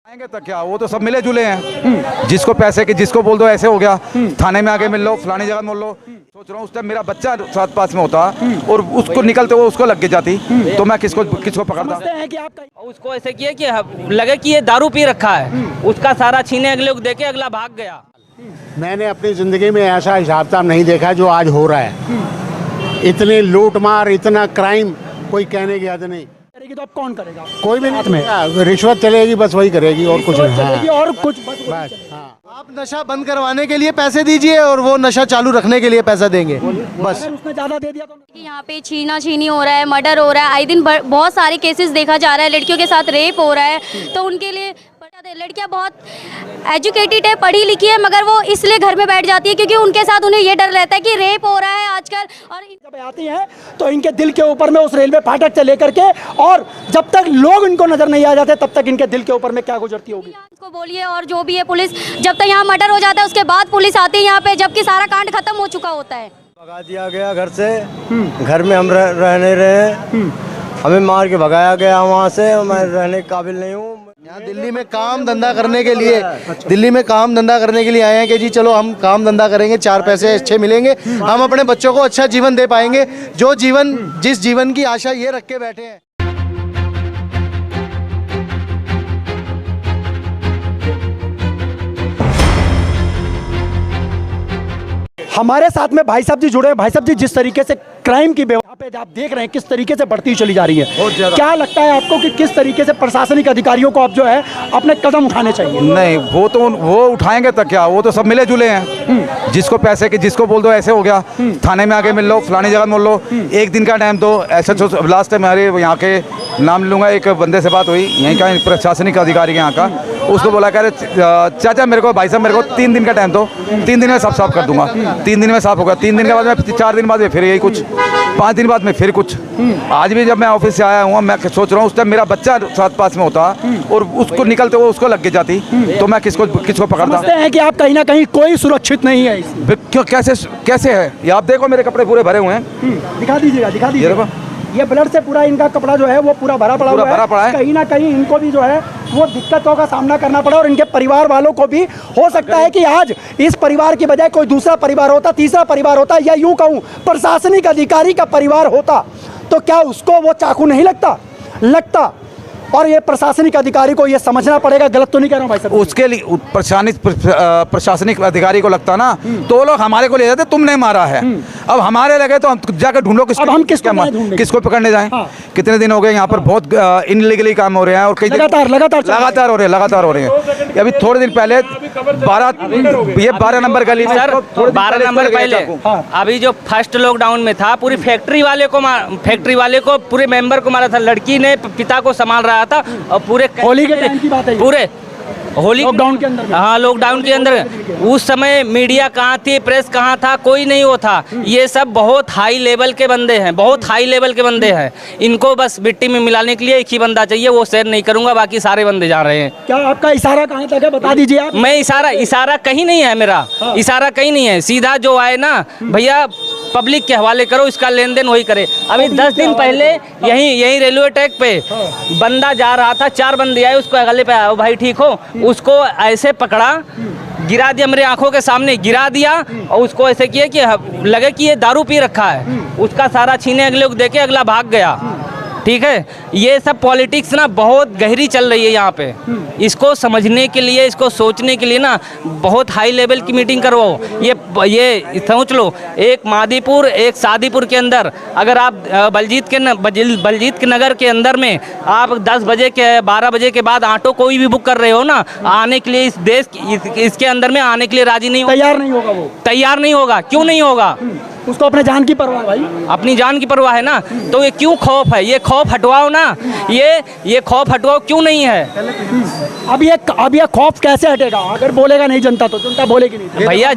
आएंगे तक क्या, वो तो सब मिले जुले हैं। जिसको पैसे की, जिसको बोल दो ऐसे हो गया, थाने में आके मिल लो, फलानी जगह मिल लो। सोच रहा हूँ उस टाइम मेरा बच्चा 7 पास में होता और उसको निकलते हुए उसको लग के जाती तो मैं किसको पकड़ता। हैं कि आप उसको ऐसे किए कि लगे कि ये दारू पी रखा है, उसका सारा छीने, अगले को देके अगला भाग गया। मैंने अपनी ज़िंदगी में ऐसा हिसाब किताब नहीं देखा जो आज हो रहा है। इतनी लूट मार, इतना क्राइम, कोई कहने की हद नहीं। करेगी तो अब कौन करेगा? कोई भी हाथ नहीं में रिश्वत चलेगी, बस वही करेगी और कुछ नहीं। चलेगी और कुछ बस वही बस चलेगी। हाँ। आप नशा बंद करवाने के लिए पैसे दीजिए और वो नशा चालू रखने के लिए पैसा देंगे बस। अगर उसने ज्यादा दे दिया तो कि यहाँ पे छीना छीनी हो रहा है, मर्डर हो रहा है, आए दिन बहुत सारे केसेस देखा जा रहा है, लड़कियों के साथ रेप हो रहा है। तो उनके लिए लड़कियाँ बहुत एजुकेटेड है, पढ़ी लिखी है, मगर वो इसलिए घर में बैठ जाती है क्योंकि उनके साथ उन्हें ये डर रहता है कि रेप हो रहा है आजकल। और जब आती हैं तो इनके दिल के ऊपर में उस रेलवे फाटक से लेकर के, और जब तक लोग इनको नजर नहीं आ जाते तब तक इनके दिल के ऊपर में क्या गुजरती होगी। को बोलिए और जो भी है पुलिस, जब तक यहाँ मर्डर हो जाता है उसके बाद पुलिस आती है यहाँ पे, जबकि सारा कांड खत्म हो चुका होता है। भगा दिया गया घर से, घर में हम रहने रहे, हमें मार के भगाया गया वहाँ से, मैं रहने के काबिल नहीं हूँ। यहाँ दिल्ली में काम धंधा करने के लिए, दिल्ली में काम धंधा करने के लिए आए हैं कि जी चलो हम काम धंधा करेंगे, 4 पैसे अच्छे मिलेंगे, हम अपने बच्चों को अच्छा जीवन दे पाएंगे, जो जीवन जिस जीवन की आशा ये रख के बैठे हैं। हमारे साथ में भाई साहब जी जुड़े हैं। भाई साहब जी, जिस तरीके से क्राइम की यहाँ पे आप देख रहे हैं किस तरीके से बढ़ती चली जा रही है, क्या लगता है आपको कि किस तरीके से प्रशासनिक अधिकारियों को अब जो है अपने कदम उठाने चाहिए? नहीं, वो उठाएंगे तक क्या, वो तो सब मिले जुले हैं। जिसको पैसे की, जिसको बोल दो ऐसे हो गया, थाने में आके मिल लो, फलानी जगह मिल लो, एक दिन का टाइम दो। ऐसा लास्ट टाइम हमारे यहाँ के नाम लूँगा, एक बंदे से बात हुई यहीं का प्रशासनिक अधिकारी के यहाँ का, उसको बोला कह रहे चाचा मेरे को, भाई साहब मेरे को 3 दिन का टाइम दो, 3 दिन में सब साफ कर दूंगा। 3 दिन में साफ होगा, 3 दिन के बाद में 4 दिन बाद में फिर यही कुछ, 5 दिन बाद में फिर कुछ। आज भी जब मैं ऑफिस से आया हूँ, मैं सोच रहा हूँ उस टाइम मेरा बच्चा 7 पास में होता और उसको निकलते हुए उसको लग के जाती तो मैं किसको पकड़ता। समझते हैं कि आप कहीं ना कहीं कोई सुरक्षित नहीं है इसमें। क्यों, कैसे है ये? आप देखो मेरे कपड़े पूरे भरे हुए हैं, दिखा दीजिएगा, दिखा ये दीजिएगा। देखो, ये ब्लड से पूरा इनका कपड़ा जो है वो पूरा भरा पड़ा हुआ है। कहीं ना कहीं इनको भी जो है वो दिक्कतों का सामना करना पड़ा, और इनके परिवार वालों को भी हो सकता है कि आज इस परिवार की बजाय कोई दूसरा परिवार होता, तीसरा परिवार होता, या यूं कहूं प्रशासनिक अधिकारी का परिवार होता तो क्या उसको वो चाकू नहीं लगता। और ये प्रशासनिक अधिकारी को ये समझना पड़ेगा। गलत तो नहीं कह रहा हूँ भाई साहब? उसके लिए प्रशासनिक अधिकारी को लगता ना तो वो लोग हमारे को ले जाते, तुमने मारा है। अब हमारे लगे तो हम जाकर ढूंढो अब हम किसको पकड़ने जाएं। हाँ। कितने दिन हो गए यहाँ पर बहुत इनलीगली काम हो रहे हैं और कई लगातार हो रहे हैं। अभी थोड़े दिन पहले 12 नंबर गली में, सर 12 नंबर पहले अभी जो फर्स्ट लॉकडाउन में था, पूरी फैक्ट्री वाले को पूरे मेंबर को मारा था। लड़की ने पिता को संभाल रहा था और पूरे होली के टाइम की बात है, पूरे होली लॉकडाउन के अंदर। हाँ, लॉकडाउन के अंदर उस समय मीडिया कहाँ थी, प्रेस कहाँ था, कोई नहीं वो था। ये सब बहुत हाई लेवल के बंदे हैं, बहुत हाई लेवल के बंदे हैं। इनको बस मिट्टी में मिलाने के लिए एक ही बंदा चाहिए, वो शेयर नहीं करूंगा, बाकी सारे बंदे जा रहे हैं। क्या आपका इशारा कहाँ तक है, बता दीजिए आप। मैं इशारा कहीं नहीं है मेरा। इशारा कहीं नहीं है, सीधा जो आए ना भैया पब्लिक के हवाले करो, इसका लेन देन वही करे। अभी 10 दिन पहले यही रेलवे ट्रैक पे बंदा जा रहा था, 4 बंदे आए, उसको गले पे आया, भाई ठीक हो, उसको ऐसे पकड़ा, गिरा दिया, मेरे आंखों के सामने गिरा दिया, और उसको ऐसे किया कि लगे कि ये दारू पी रखा है, उसका सारा छीने, अगले को देके अगला भाग गया। ठीक है, ये सब पॉलिटिक्स ना बहुत गहरी चल रही है यहाँ पे। इसको समझने के लिए, इसको सोचने के लिए ना बहुत हाई लेवल की मीटिंग करवाओ। ये सोच लो, एक मादीपुर, एक सादीपुर के अंदर अगर आप बलजीत के नगर के अंदर में आप 10 बजे के 12 बजे के बाद ऑटो कोई भी बुक कर रहे हो ना, आने के लिए इस देश इसके अंदर में आने के लिए राजी नहीं, तैयार नहीं होगा वो, तैयार नहीं होगा। क्यों नहीं होगा? उसको अपने जान की परवाह भाई, अपनी जान की परवाह है ना। तो ये क्यों खौफ है? ये खौफ हटवाओ ना, ये खौफ हटवाओ, क्यों नहीं है? अब ये खौफ कैसे हटेगा? अगर बोलेगा नहीं जनता तो जनता बोलेगी नहीं। भैया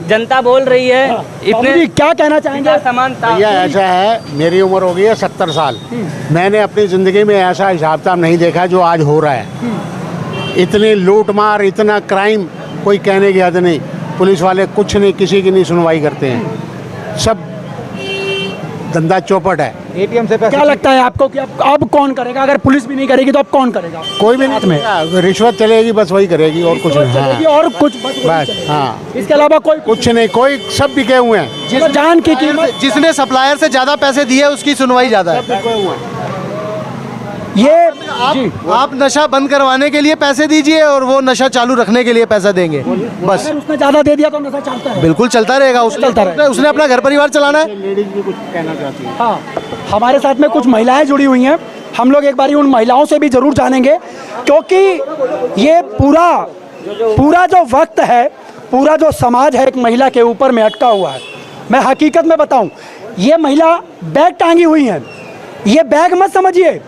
जनता बोल रही है। इतने क्या कहना चाहेंगे? समानता भैया ऐसा है, मेरी उम्र हो गई है 70 साल, मैंने अपनी ज़िंदगी में ऐसा हिसाब किताब नहीं देखा जो आज हो रहा है। इतनी लूट मार, इतना क्राइम, कोई कहने की हद नहीं। पुलिस वाले कुछ नहीं, किसी की नहीं सुनवाई करते हैं। सब धंधा चौपट है। एटीएम से पैसे क्या लगता है आपको कि अब कौन करेगा? अगर पुलिस भी नहीं करेगी तो अब कौन करेगा? कोई भी हाथ में नहीं, रिश्वत चलेगी बस वही करेगी और कुछ नहीं। चलेगी हाँ, और कुछ बस वही बस चलेगा। हाँ, इसके अलावा कोई कुछ नहीं, कोई सब बिके हुए हैं। तो जान की कीमत जिसने सप्लायर से ज्यादा पैसे दिए उसकी सुनवाई ज्यादा है। ये आप नशा बंद करवाने के लिए पैसे दीजिए और वो नशा चालू रखने के लिए पैसा देंगे, बस। अगर उसने ज्यादा दे दिया तो नशा चलता है। बिल्कुल चलता रहेगा, चलता रहेगा। उसने अपना घर परिवार चलाना है। लेडीज भी कुछ कहना चाहती है। हाँ, हमारे साथ में कुछ महिलाएं जुड़ी हुई हैं। हम लोग एक बारी उन महिलाओं से भी जरूर जानेंगे, क्योंकि ये पूरा जो वक्त है, पूरा जो समाज है एक महिला के ऊपर में अटका हुआ है। मैं हकीकत में बताऊं, ये महिला बैग टांगी हुई है। ये बैग मत समझिए,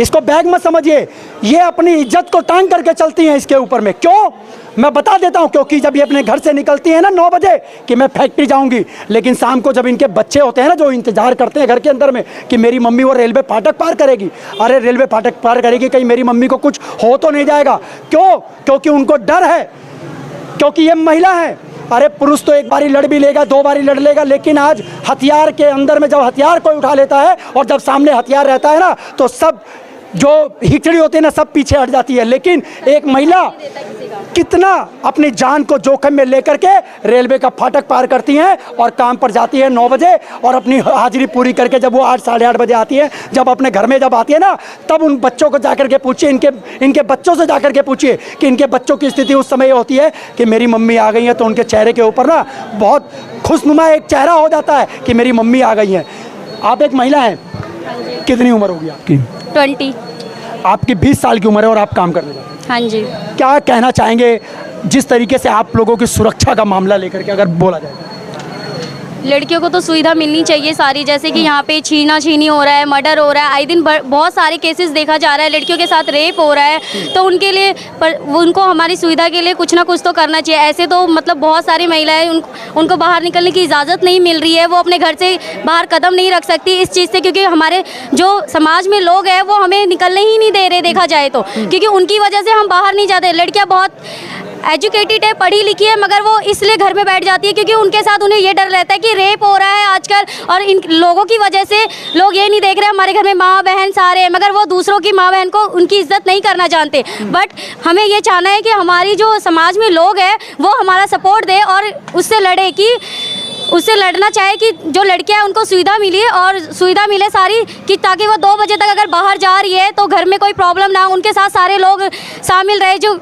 इसको बैग मत समझिए, ये अपनी इज्जत को टांग करके चलती हैं इसके ऊपर में। क्यों? मैं बता देता हूं, क्योंकि जब ये अपने घर से निकलती है ना 9 बजे कि मैं फैक्ट्री जाऊंगी, लेकिन शाम को जब इनके बच्चे होते हैं ना जो इंतजार करते हैं घर के अंदर में कि मेरी मम्मी वो रेलवे फाटक पार करेगी, अरे रेलवे फाटक पार करेगी, कहीं मेरी मम्मी को कुछ हो तो नहीं जाएगा। क्यों? क्योंकि उनको डर है, क्योंकि ये महिला है। अरे पुरुष तो एक बारी लड़ भी लेगा, 2 बारी लड़ लेगा, लेकिन आज हथियार के अंदर में जब हथियार कोई उठा लेता है और जब सामने हथियार रहता है ना तो सब जो हिचड़ी होती है ना सब पीछे हट जाती है। लेकिन एक महिला कितना अपनी जान को जोखिम में लेकर के रेलवे का फाटक पार करती हैं और काम पर जाती है 9 बजे और अपनी हाजिरी पूरी करके जब वो 8 साढ़े 8 बजे आती है, जब अपने घर में जब आती है ना, तब उन बच्चों को जाकर के पूछिए, इनके बच्चों से जाकर के पूछिए कि इनके बच्चों की स्थिति उस समय होती है कि मेरी मम्मी आ गई है, तो उनके चेहरे के ऊपर ना बहुत खुशनुमा एक चेहरा हो जाता है कि मेरी मम्मी आ गई है। आप एक महिला हैं, कितनी उम्र होगी आपकी? 20। आपकी 20 साल की उम्र है और आप काम करने जाते हैं। हाँ जी। क्या कहना चाहेंगे जिस तरीके से आप लोगों की सुरक्षा का मामला लेकर के अगर बोला जाए? लड़कियों को तो सुविधा मिलनी चाहिए सारी, जैसे कि यहाँ पे छीना छीनी हो रहा है, मर्डर हो रहा है, आए दिन बहुत सारे केसेस देखा जा रहा है, लड़कियों के साथ रेप हो रहा है, तो उनके लिए उनको हमारी सुविधा के लिए कुछ ना कुछ तो करना चाहिए। ऐसे तो मतलब बहुत सारी महिलाएं उनको बाहर निकलने की इजाज़त नहीं मिल रही है, वो अपने घर से बाहर कदम नहीं रख सकती इस चीज़ से, क्योंकि हमारे जो समाज में लोग हैं वो हमें निकलने ही नहीं दे रहे देखा जाए तो, क्योंकि उनकी वजह से हम बाहर नहीं जाते। लड़कियाँ बहुत एजुकेटेड है, पढ़ी लिखी है, मगर वो इसलिए घर में बैठ जाती है क्योंकि उनके साथ उन्हें ये डर रहता है कि रेप हो रहा है आजकल, और इन लोगों की वजह से लोग ये नहीं देख रहे हमारे घर में माँ बहन सारे हैं, मगर वो दूसरों की माँ बहन को उनकी इज्जत नहीं करना जानते। बट हमें ये चाहना है कि हमारी जो समाज में लोग हैं वो हमारा सपोर्ट दे और उससे लड़े, कि उससे लड़ना चाहे कि जो लड़कियां हैं उनको सुविधा मिले और सुविधा मिले सारी, कि ताकि वो 2 बजे तक अगर बाहर जा रही है तो घर में कोई प्रॉब्लम ना हो, उनके साथ सारे लोग शामिल रहे। जो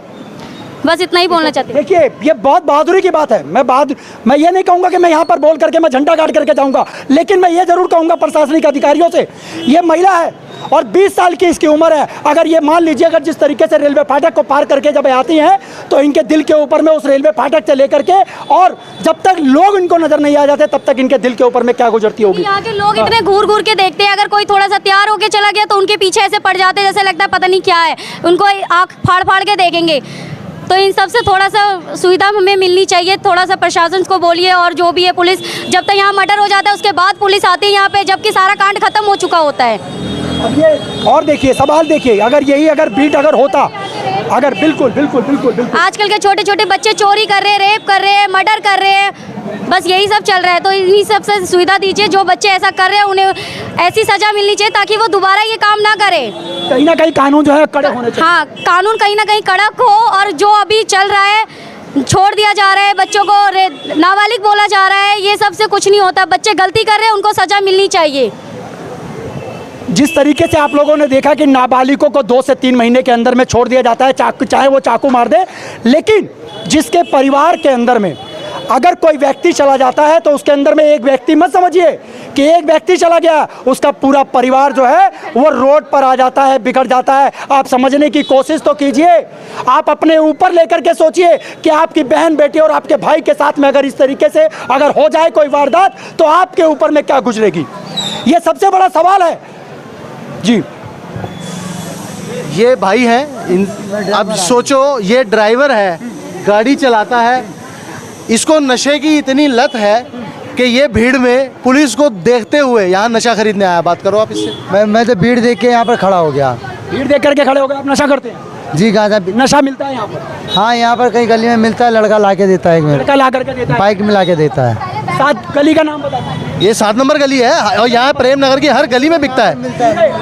बस इतना ही बोलना चाहती हूँ। देखिए, ये बहुत बहादुरी की बात है। मैं ये नहीं कहूँगा कि मैं यहाँ पर बोल करके मैं झंडा गाड़ करके जाऊँगा, लेकिन मैं ये जरूर कहूँगा प्रशासनिक अधिकारियों से, ये महिला है और 20 साल की इसकी उम्र है। अगर ये मान लीजिए अगर जिस तरीके से रेलवे फाटक को पार करके जब आती हैं तो इनके दिल के ऊपर में उस रेलवे फाटक से लेकर के और जब तक लोग इनको नजर नहीं आ जाते तब तक इनके दिल के ऊपर में क्या गुजरती होगी। यहाँ के लोग इतने घूर घूर के देखते हैं, अगर कोई थोड़ा सा तैयार होके चला गया तो उनके पीछे ऐसे पड़ जाते हैं जैसे लगता है पता नहीं क्या है, उनको आँख फाड़ फाड़ के देखेंगे। तो इन सब से थोड़ा सा सुविधा हमें मिलनी चाहिए, थोड़ा सा प्रशासन को बोलिए, और जो भी है पुलिस, जब तक यहाँ मर्डर हो जाता है उसके बाद पुलिस आती है यहाँ पे, जबकि सारा कांड खत्म हो चुका होता है। अब ये और देखिए, सवाल देखिए, अगर बीट अगर होता, अगर बिल्कुल बिल्कुल बिल्कुल बिल्कुल आजकल के छोटे छोटे बच्चे चोरी कर रहे हैं, रेप कर रहे हैं, मर्डर कर रहे हैं, बस यही सब चल रहा है। तो इन्हीं सब से सुविधा दीजिए, जो बच्चे ऐसा कर रहे हैं उन्हें ऐसी सजा मिलनी चाहिए ताकि वो दोबारा ये काम ना करे। कहीं ना कहीं कानून जो है कड़क होने चाहिए। हाँ, कानून कहीं ना कहीं कड़क हो, और जो अभी चल रहा है छोड़ दिया जा रहा है, बच्चों को नाबालिग बोला जा रहा है, ये सब से कुछ नहीं होता। बच्चे गलती कर रहे हैं, उनको सजा मिलनी चाहिए। जिस तरीके से आप लोगों ने देखा कि नाबालिगों को 2 से 3 महीने के अंदर में छोड़ दिया जाता है, चाहे वो चाकू मार दे, लेकिन जिसके परिवार के अंदर में अगर कोई व्यक्ति चला जाता है तो उसके अंदर में एक व्यक्ति मत समझिए कि एक व्यक्ति चला गया, उसका पूरा परिवार जो है वो रोड पर आ जाता है, बिगड़ जाता है। आप समझने की कोशिश तो कीजिए, आप अपने ऊपर लेकर के सोचिए कि आपकी बहन बेटी और आपके भाई के साथ में अगर इस तरीके से अगर हो जाए कोई वारदात तो आपके ऊपर में क्या गुजरेगी, ये सबसे बड़ा सवाल है जी। ये भाई हैं, अब सोचो ये ड्राइवर है, गाड़ी चलाता है, इसको नशे की इतनी लत है कि ये भीड़ में पुलिस को देखते हुए यहाँ नशा खरीदने आया। बात करो आप इससे। मैं तो भीड़ देख के यहाँ पर खड़ा हो गया। भीड़ देख करके खड़े हो गए, आप नशा करते हैं? जी, गांजा नशा मिलता है यहाँ पर? हाँ, यहाँ पर कई गली में मिलता है, लड़का ला के देता है, लड़का ला करके देता है, बाइक में ला के देता है। सात गली का नाम बता दीजिए। ये 7 नंबर गली है और यहाँ प्रेम नगर की हर गली में बिकता है।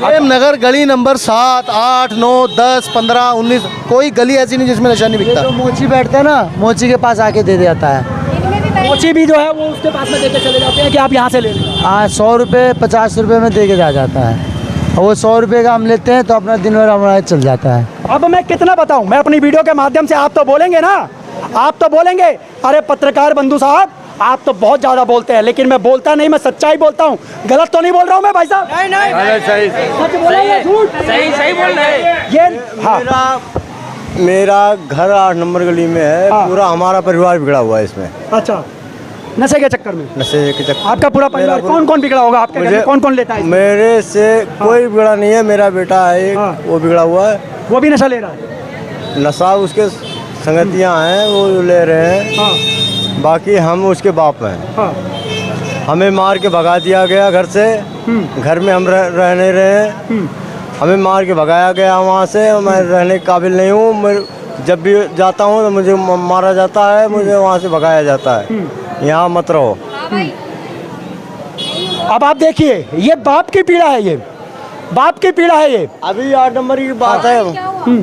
प्रेम नगर गली नंबर 7, 8, 9, 10, 15, 19 कोई गली ऐसी नहीं जिसमें नशा नहीं बिकता। जो मोची बैठते हैं ना, मोची के पास आके दे जाता है। मोची भी जो है वो उसके पास में देके चले जाते हैं कि आप यहाँ से ले लें। हाँ, 100 रुपये 50 रुपये में दे के जा जाता है और वो 100 रुपये का हम लेते हैं तो अपना दिन भर हमारा चल जाता है। अब मैं कितना बताऊं, मैं अपनी वीडियो के माध्यम से, आप तो बोलेंगे ना, आप तो बोलेंगे अरे पत्रकार बंधु साहब आप तो बहुत ज़्यादा बोलते हैं, लेकिन मैं बोलता नहीं, मैं सच्चाई बोलता हूँ। गलत तो नहीं बोल रहा हूँ मैं भाई साहब? नहीं, सच बोला या झूठ? सही बोल रहे हैं। ये हाँ, मेरा घर 8 नंबर गली में है। हाँ। पूरा हमारा परिवार बिगड़ा हुआ है इसमें, अच्छा, नशे के चक्कर में नशे के चक्कर। आपका पूरा परिवार कौन कौन बिगड़ा होगा आपके घर में? कौन कौन लेता है इसमें? मेरे से कोई बिगड़ा नहीं है। मेरा बेटा है एक, हाँ। वो बिगड़ा हुआ है। वो भी नशा ले रहा है? नशा उसके संगतियां हैं, वो ले रहे हैं। हाँ बाकी हम उसके बाप हैं। हाँ हमें मार के भगा दिया गया घर से। घर में हम रह नहीं रहे हैं। हमें मार के भगाया गया वहाँ से। मैं रहने के काबिल नहीं हूँ। जब भी जाता हूँ तो मुझे मारा जाता है, मुझे वहाँ से भगाया जाता है। यहाँ मत रहो। अब आप देखिए, ये बाप की पीड़ा है, ये बाप की पीड़ा है। ये अभी 8 नंबर की बात है,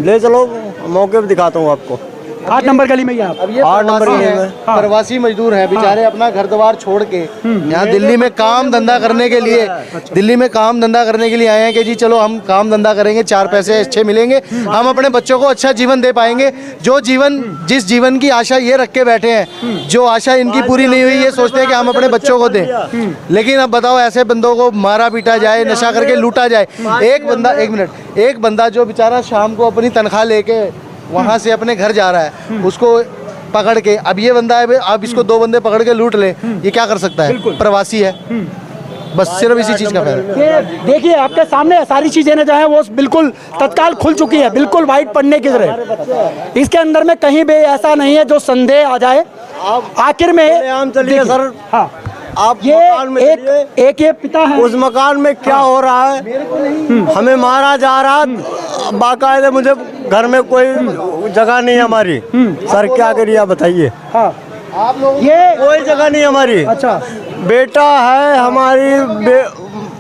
ले चलो मौके पे दिखाता हूँ आपको। 8 नंबर गली में ही आप? अब ये 8 नंबर प्रवासी गली हैं, में प्रवासी मजदूर हैं बेचारे, अपना घर द्वार छोड़ के यहाँ दिल्ली में काम धंधा करने के लिए, दिल्ली में काम धंधा करने के लिए आए हैं कि जी चलो हम काम धंधा करेंगे, 4 पैसे अच्छे मिलेंगे, हम अपने बच्चों को अच्छा जीवन दे पाएंगे। जो जीवन, जिस जीवन की आशा ये रख के बैठे हैं, जो आशा इनकी पूरी नहीं हुई, ये सोचते हैं कि हम अपने बच्चों को दें। लेकिन अब बताओ, ऐसे बंदों को मारा पीटा जाए, नशा करके लूटा जाए। एक बंदा, 1 मिनट, एक बंदा जो बेचारा शाम को अपनी तनख्वाह लेके वहाँ से अपने घर जा रहा है, उसको पकड़ के, अब ये बंदा है, अब इसको 2 बंदे पकड़ के लूट ले, ये क्या कर सकता है? प्रवासी है, बस सिर्फ इसी चीज़ का फर्क है। ये देखिए आपके सामने सारी चीजें जो है वो बिल्कुल तत्काल खुल चुकी है, बिल्कुल वाइट पढ़ने की तरह। इसके अंदर में कहीं भी ऐसा नहीं है जो संदेह आ जाए। आखिर में आम चलिए सर, हाँ, आप ये मकान में चलिए। एक ये पिता है, उस मकान में क्या हो रहा है? हमें मारा जा रहा, बाकायदे मुझे घर में कोई जगह नहीं है हमारी। सर क्या करिए आप बताइए? हाँ, ये कोई जगह नहीं हमारी। अच्छा, बेटा है, हमारी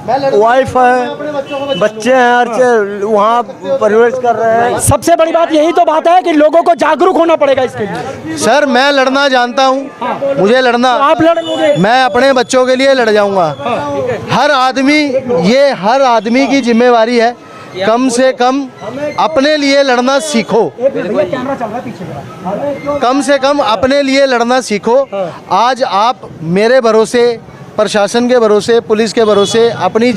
वाइफ है, बच्चे हैं, हर चीज वहाँ परवरिश कर रहे हैं। सबसे बड़ी बात यही तो बात है कि लोगों को जागरूक होना पड़ेगा इसके लिए। सर मैं लड़ना जानता हूँ, मुझे लड़ना, आप लड़ोगे? मैं अपने बच्चों के लिए लड़ जाऊंगा। हर आदमी, ये हर आदमी की जिम्मेवारी है, कम से कम अपने लिए लड़ना सीखो। कैमरा चल रहा है पीछे। कम से कम अपने लिए लड़ना सीखो। आज आप मेरे भरोसे, प्रशासन के भरोसे, पुलिस के भरोसे अपनी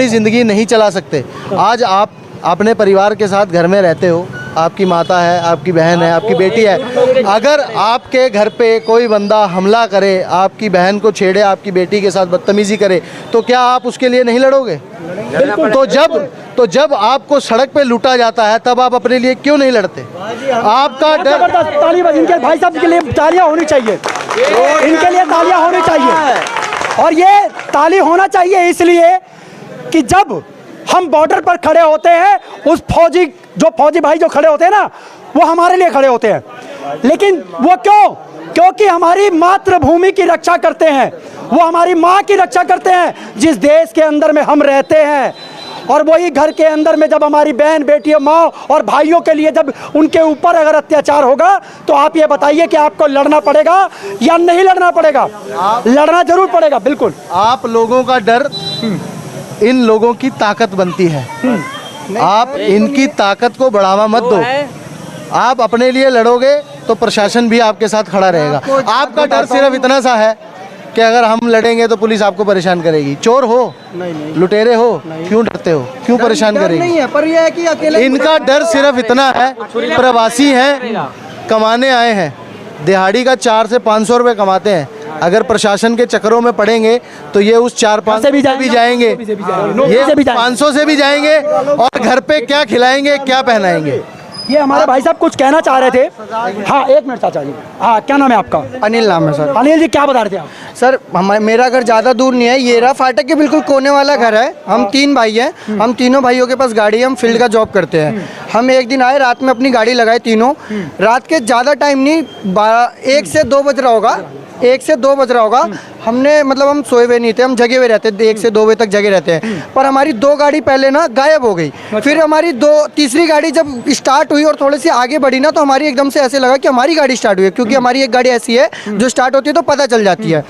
ज़िंदगी नहीं चला सकते। आज आप अपने परिवार के साथ घर में रहते हो, आपकी माता है, आपकी बहन है, आपकी बेटी है। अगर आपके घर पे कोई बंदा हमला करे, आपकी बहन को छेड़े, आपकी बेटी के साथ बदतमीज़ी करे, तो क्या आप उसके लिए नहीं लड़ोगे? तो जब आपको सड़क पे लूटा जाता है, तब आप अपने लिए क्यों नहीं लड़ते? आपका डर। जबरदस्त ताली बज, इनके भाई साहब के लिए तालियां होनी चाहिए, इनके लिए तालियां होनी चाहिए। और ये ताली होना चाहिए इसलिए कि जब हम बॉर्डर पर खड़े होते हैं, उस फौजी भाई जो खड़े होते हैं ना, वो हमारे लिए खड़े होते हैं। लेकिन वो क्यों? क्योंकि हमारी मातृभूमि की रक्षा करते हैं, वो हमारी माँ की रक्षा करते हैं, जिस देश के अंदर में हम रहते हैं। और वही घर के अंदर में जब हमारी बहन, बेटियों, माँ और भाइयों के लिए जब उनके ऊपर अगर अत्याचार होगा, तो आप ये बताइए कि आपको लड़ना पड़ेगा या नहीं लड़ना पड़ेगा? लड़ना जरूर पड़ेगा, बिल्कुल। आप लोगों का डर इन लोगों की ताकत बनती है। आप इनकी ताकत को बढ़ावा मत दो। आप अपने लिए लड़ोगे तो प्रशासन भी आपके साथ खड़ा रहेगा। आपका डर सिर्फ इतना सा है कि अगर हम लड़ेंगे तो पुलिस आपको परेशान करेगी। चोर हो, लुटेरे हो, क्यों डरते हो? क्यों परेशान करेगी? नहीं है, पर यह है कि अकेले इनका डर सिर्फ इतना है, प्रवासी हैं, कमाने आए हैं, दिहाड़ी का 400 से 500 रुपये कमाते हैं। अगर प्रशासन के चक्करों में पड़ेंगे तो ये उस 4-5 से भी जाएंगे, ये 500 से भी जाएंगे, और घर पे क्या खिलाएंगे, क्या पहनाएंगे? ये हमारे भाई साहब कुछ कहना चाह रहे थे। हाँ, 1 मिनट चाचा जी। हाँ, क्या नाम है आपका? अनिल नाम है सर। अनिल जी, क्या बता रहे थे आप? सर मेरा घर ज़्यादा दूर नहीं है, ये रहा फाटक के बिल्कुल कोने वाला घर है। हम 3 भाई हैं, हम तीनों भाइयों के पास गाड़ी है, हम फील्ड का जॉब करते हैं। हम एक दिन आए, रात में अपनी गाड़ी लगाए तीनों, रात के ज़्यादा टाइम नहीं, 1 से 2 बज रहा होगा। 1 से 2 बज रहा होगा, हमने मतलब हम सोए हुए नहीं थे, हम जगे हुए रहते थे, 1 से 2 बजे तक जगे रहते हैं। पर हमारी 2 गाड़ी पहले ना गायब हो गई। फिर हमारी तीसरी गाड़ी जब स्टार्ट हुई और थोड़ी सी आगे बढ़ी ना, तो हमारी एकदम से ऐसे लगा कि हमारी गाड़ी स्टार्ट हुई है, क्योंकि हमारी एक गाड़ी ऐसी है जो स्टार्ट होती है तो पता चल जाती है।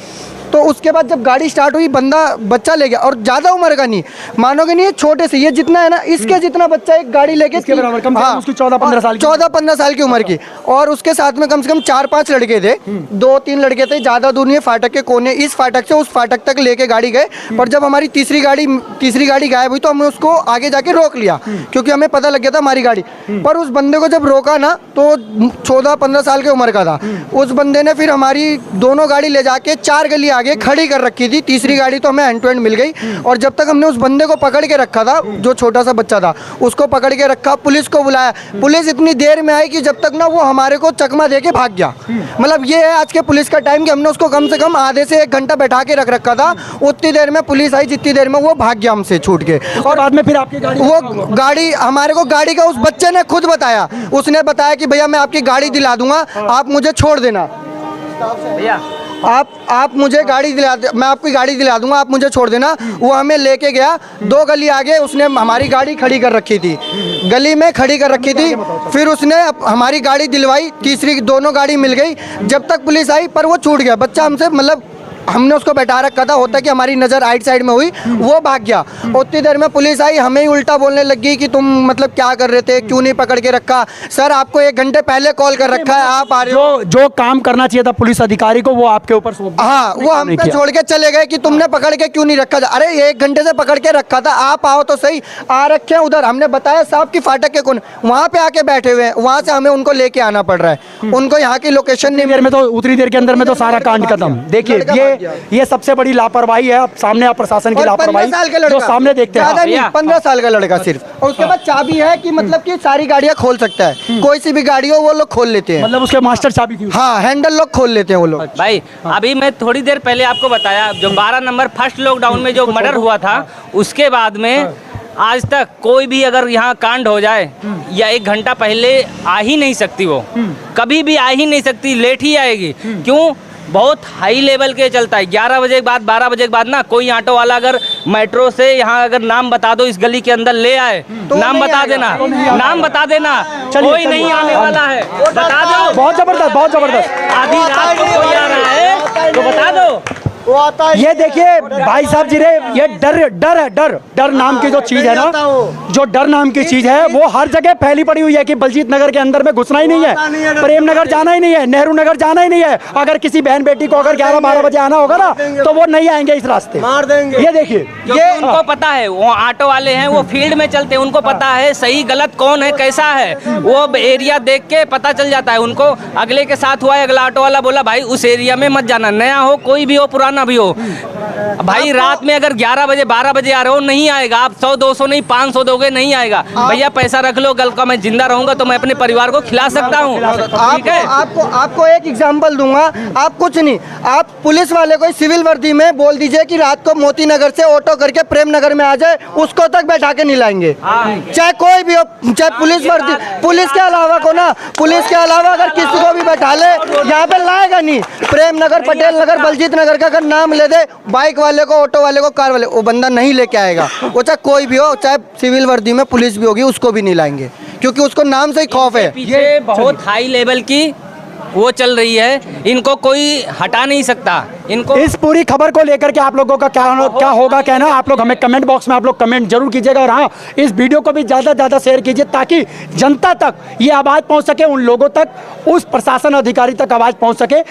तो उसके बाद जब गाड़ी स्टार्ट हुई, बच्चा ले गया, और ज़्यादा उम्र का नहीं, मानोगे नहीं, ये छोटे से, ये जितना है ना इसके जितना बच्चा एक गाड़ी लेके, इसके बराबर, कम से कम उसकी 14-15 साल की 14-15 साल की उम्र की, और उसके साथ में कम से कम 4-5 लड़के थे, 2-3 लड़के थे, ज़्यादा दूर नहीं है, फाटक के कोने, इस फाटक से उस फाटक तक लेके गाड़ी गए। पर जब हमारी तीसरी गाड़ी गायब हुई तो हमने उसको आगे जाके रोक लिया, क्योंकि हमें पता लग गया था हमारी गाड़ी। पर उस बंदे को जब रोका ना, तो 14-15 साल की उम्र का था। उस बंदे ने फिर हमारी दोनों गाड़ी ले जाके 4 गली आगे खड़ी कर रखी थी। तीसरी गाड़ी तो हमें एंड टू एंड मिल गई, और जब तक हमने उस बंदे को पकड़ के रखा था, जो छोटा सा बच्चा था, उसको पकड़ के रखा, पुलिस को बुलाया, पुलिस इतनी देर में आई कि जब तक ना वो हमारे को चकमा दे के भाग गया। मतलब ये है आज के पुलिस का टाइम, कि हमने उसको कम से कम आधे से 1 घंटा बैठा के रख रखा था, उतनी देर में पुलिस आई जितनी देर में वो भाग गया हमसे छूट के। और बाद में फिर आपकी गाड़ी, वो गाड़ी हमारे को, गाड़ी का उस बच्चे ने खुद बताया, उसने बताया कि भैया मैं आपकी गाड़ी दिला दूंगा, आप मुझे छोड़ देना, भैया आप मुझे गाड़ी दिला, मैं आपकी गाड़ी दिला दूंगा, आप मुझे छोड़ देना। वो हमें लेके गया 2 गली आगे, उसने हमारी गाड़ी खड़ी कर रखी थी, गली में खड़ी कर रखी थी। फिर उसने हमारी गाड़ी दिलवाई, तीसरी दोनों गाड़ी मिल गई। जब तक पुलिस आई, पर वो छूट गया बच्चा हमसे, मतलब हमने उसको बैठा रखा था, होता कि हमारी नज़र राइट साइड में हुई, वो भाग गया। उतनी देर में पुलिस आई, हमें ही उल्टा बोलने लगी कि तुम मतलब क्या कर रहे थे, क्यों नहीं पकड़ के रखा। सर आपको 1 घंटे पहले कॉल कर रखा है, आप आ रहे हो। जो काम करना चाहिए था पुलिस अधिकारी को, वो आपके ऊपर सौंप दिया। हाँ, वो हम पे छोड़ के चले गए कि तुमने पकड़ के क्यों नहीं रखा। अरे 1 घंटे से पकड़ के रखा था, आप आओ तो सही। आ रखे हैं उधर, हमने बताया साहब की फाटक के कौन, वहाँ पे आके बैठे हुए हैं, वहाँ से हमें उनको लेके आना पड़ रहा है। उनको यहाँ की लोकेशन नहीं, देर में तो उतनी देर के अंदर में तो सारा कांड खत्म। देखिए ये सबसे बड़ी लापरवाही है, अब सामने आप प्रशासन की लापरवाही जो सामने देखते हैं। ज्यादा नहीं, 15 साल का लड़का सिर्फ, और उसके बाद चाबी है कि मतलब कि सारी गाड़ियाँ खोल सकता है, कोई सी भी गाड़ी हो वो लोग खोल लेते हैं, मतलब उसके मास्टर चाबी थी। हाँ, हैंडल लोग खोल लेते हैं वो लोग। भाई अभी मैं थोड़ी देर पहले आपको बताया, जो 12 नंबर फर्स्ट लॉकडाउन में जो मर्डर हुआ था, उसके बाद में आज तक कोई भी अगर यहाँ कांड हो जाए, या 1 घंटा पहले आ ही नहीं सकती, वो कभी भी आ ही नहीं सकती, लेट ही आएगी। क्यों? बहुत हाई लेवल के चलता है। 11 बजे के बाद, 12 बजे के बाद ना, कोई ऑटो वाला अगर मेट्रो से यहाँ अगर नाम बता दो, इस गली के अंदर ले आए, तो नाम बता देना, नाम बता देना, कोई नहीं आने वाला है, बता दो। बहुत जबरदस्त, बहुत जबरदस्त। आधी रात को कोई आ रहा है तो बता दो। वो आता है, ये देखिए भाई साहब जी रे, ये डर है, डर नाम की जो चीज है ना, जो डर नाम की चीज है, वो हर जगह फैली पड़ी हुई है कि बलजीत नगर के अंदर में घुसना ही नहीं है, प्रेम नगर जाना ही नहीं है, नेहरू नगर जाना ही नहीं है। अगर किसी बहन बेटी को अगर 11-12 बजे आना होगा ना, तो वो नहीं आएंगे इस रास्ते, मार देंगे। ये देखिए, ये उनको पता है, वो ऑटो वाले हैं, वो फील्ड में चलते हैं, उनको पता है सही गलत कौन है, कैसा है, वो एरिया देख के पता चल जाता है उनको। अगले के साथ हुआ है, अगला ऑटो वाला बोला भाई उस एरिया में मत जाना, नया हो कोई भी हो, पुराना भी हो, भाई रात में अगर 11 बजे 12 बजे आ रहे हो, नहीं आएगा। आप 100-200 नहीं 500 दोगे, नहीं आएगा। भैया पैसा रख लो, कल का मैं जिंदा रहूंगा तो मैं अपने परिवार को खिला सकता हूँ, ठीक है। आपको एक एग्जांपल दूंगा, आप कुछ नहीं, आप पुलिस वाले को सिविल वर्दी में बोल दीजिए कि रात को मोती नगर से ऑटो करके प्रेम नगर में आ जाए, उसको तक बैठा के नहीं लाएंगे, चाहे कोई भी हो, चाहे पुलिस वर्दी, पुलिस के अलावा को ना, पुलिस के अलावा अगर किसी को भी बैठा ले, यहाँ पे लाएगा नहीं। प्रेम नगर, पटेल नगर, बलजीत नगर का अगर नाम ले दे, बाइक वाले को, ऑटो वाले को, कार वाले, वो बंदा नहीं लेके आएगा। वो चाहे कोई भी हो, चाहे सिविल वर्दी में पुलिस भी होगी, उसको भी नहीं लाएंगे, क्योंकि उसको नाम से ही खौफ है। ये बहुत हाई लेवल की वो चल रही है, इनको कोई हटा नहीं सकता। इनको इस पूरी खबर को लेकर के आप लोगों का क्या होगा कहना, आप लोग हमें कमेंट बॉक्स में आप लोग कमेंट जरूर कीजिएगा। और हाँ, इस वीडियो को भी ज़्यादा से ज़्यादा शेयर कीजिए, ताकि जनता तक ये आवाज़ पहुंच सके, उन लोगों तक, उस प्रशासन अधिकारी तक आवाज़ पहुंच सके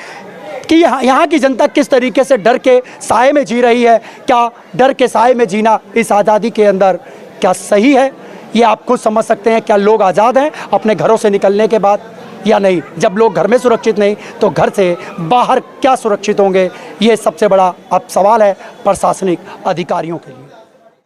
कि यहाँ की जनता किस तरीके से डर के साए में जी रही है। क्या डर के साए में जीना इस आज़ादी के अंदर क्या सही है, ये आप खुद समझ सकते हैं। क्या लोग आज़ाद हैं अपने घरों से निकलने के बाद या नहीं? जब लोग घर में सुरक्षित नहीं तो घर से बाहर क्या सुरक्षित होंगे? ये सबसे बड़ा अब सवाल है प्रशासनिक अधिकारियों के लिए।